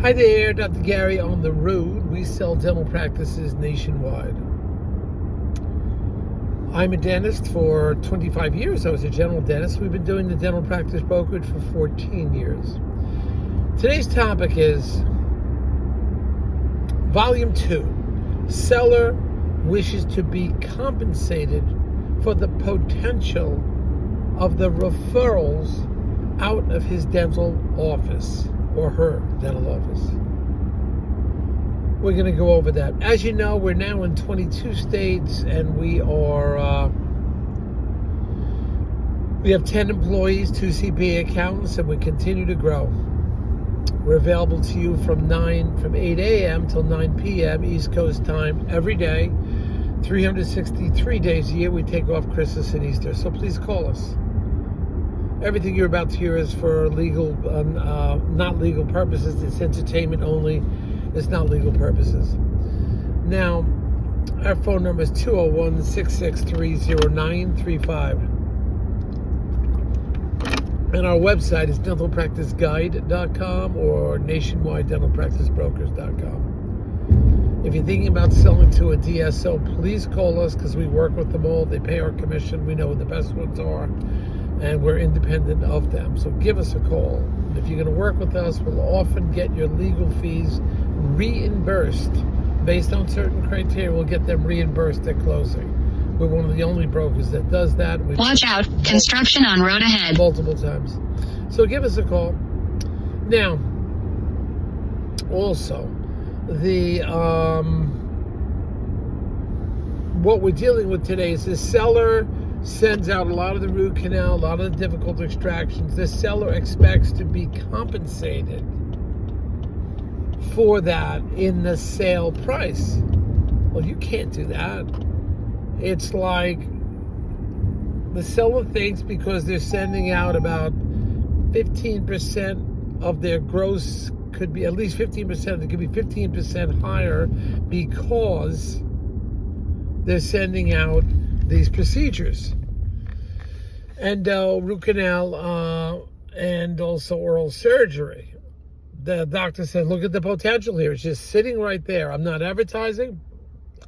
Hi there, Dr. Gary on the road. We sell dental practices nationwide. I'm a dentist for 25 years. I was a general dentist. We've been doing the dental practice brokerage for 14 years. Today's topic is Volume 2. Seller wishes to be compensated for the potential of the referrals out of his dental office or her dental office. We're going to go over that. As you know, we're now in 22 states, and we have 10 employees, 2 CPA accountants, and we continue to grow. We're available to you from 8 a.m. till 9 p.m. East Coast time every day, 363 days a year. We take off Christmas and Easter, so please call us. Everything you're about to hear is for legal, not legal purposes. It's entertainment only. It's not legal purposes. Now, our phone number is 201-663-0935. And our website is dentalpracticeguide.com or nationwidedentalpracticebrokers.com. If you're thinking about selling to a DSO, please call us because we work with them all. They pay our commission. We know who the best ones are, and we're independent of them. So give us a call. And if you're going to work with us, we'll often get your legal fees reimbursed based on certain criteria. We'll get them reimbursed at closing. We're one of the only brokers that does that. Watch out, construction on road ahead. Multiple times. So give us a call. Now, also, what we're dealing with today is the seller sends out a lot of the root canal, a lot of the difficult extractions. The seller expects to be compensated for that in the sale price. Well, you can't do that. It's like the seller thinks because they're sending out about 15% of their gross, could be at least 15%, it could be 15% higher because they're sending out these procedures. Endo, root canal, and also oral surgery. The doctor said, look at the potential here. It's just sitting right there. I'm not advertising.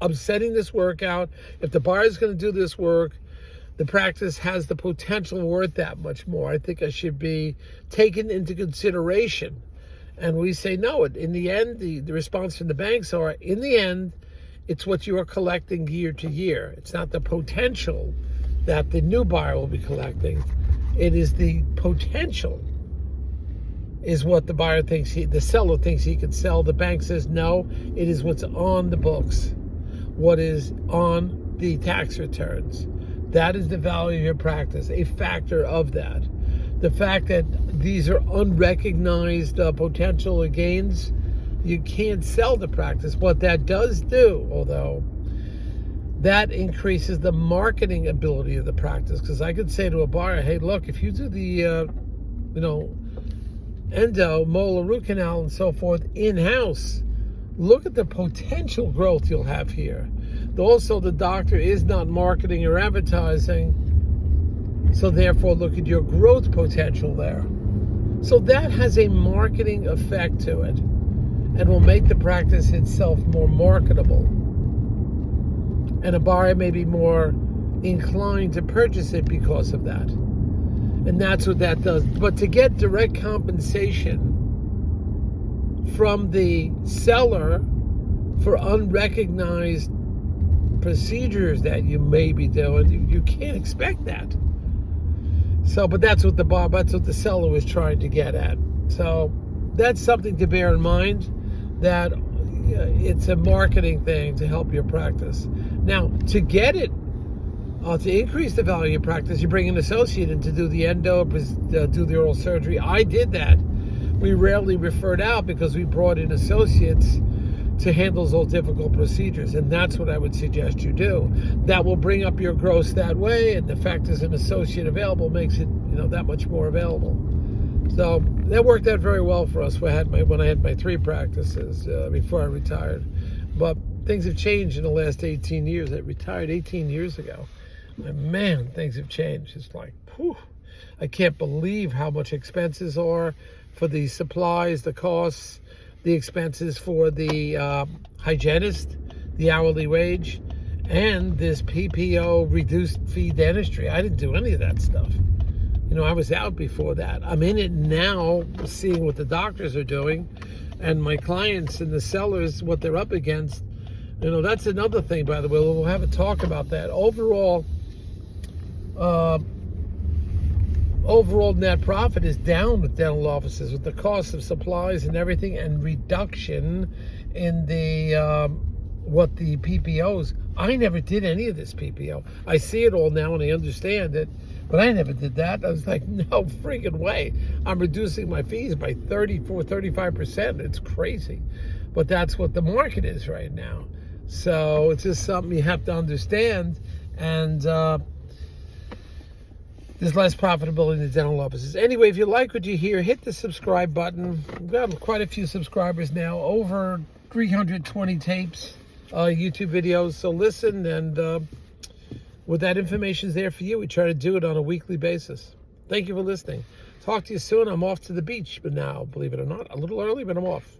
I'm setting this work out. If the buyer's going to do this work, the practice has the potential worth that much more. I think I should be taken into consideration. And we say, no, in the end, the response from the banks are, in the end, it's what you are collecting year to year. It's not the potential that the new buyer will be collecting. It is the potential is what the buyer thinks, the seller thinks he can sell. The bank says, no, it is what's on the books, what is on the tax returns. That is the value of your practice, a factor of that. The fact that these are unrecognized potential gains, you can't sell the practice. What that does do, although, that increases the marketing ability of the practice. Because I could say to a buyer, hey, look, if you do the, endo, molar, root canal, and so forth in-house, look at the potential growth you'll have here. Also, the doctor is not marketing or advertising, so therefore look at your growth potential there. So that has a marketing effect to it and will make the practice itself more marketable. And a buyer may be more inclined to purchase it because of that. And that's what that does. But to get direct compensation from the seller for unrecognized procedures that you may be doing, you can't expect that. So, but that's what the seller was trying to get at. So that's something to bear in mind, that it's a marketing thing to help your practice. Now, to get it, to increase the value of your practice, you bring an associate in to do the endo, do the oral surgery. I did that. We rarely referred out because we brought in associates to handle those difficult procedures, and that's what I would suggest you do. That will bring up your gross that way, and the fact there's an associate available makes it, that much more available. So that worked out very well for us when I had my 3 practices before I retired. But things have changed in the last 18 years. I retired 18 years ago. And man, things have changed. It's like, whew, I can't believe how much expenses are for the supplies, the costs, the expenses for the hygienist, the hourly wage, and this PPO reduced fee dentistry. I didn't do any of that stuff. You know, I was out before that. I'm in it now, seeing what the doctors are doing, and my clients and the sellers, what they're up against. You know, that's another thing, by the way. We'll have a talk about that. Overall net profit is down with dental offices, with the cost of supplies and everything, and reduction in the what the PPOs. I never did any of this PPO. I see it all now and I understand it, but I never did that. I was like, no freaking way. I'm reducing my fees by 35%. It's crazy. But that's what the market is right now. So it's just something you have to understand. And there's less profitability in the dental offices. Anyway, if you like what you hear, hit the subscribe button. We've got quite a few subscribers now, over 320 tapes, YouTube videos. So listen, and with that information is there for you. We try to do it on a weekly basis. Thank you for listening. Talk to you soon. I'm off to the beach, but now, believe it or not, a little early, but I'm off.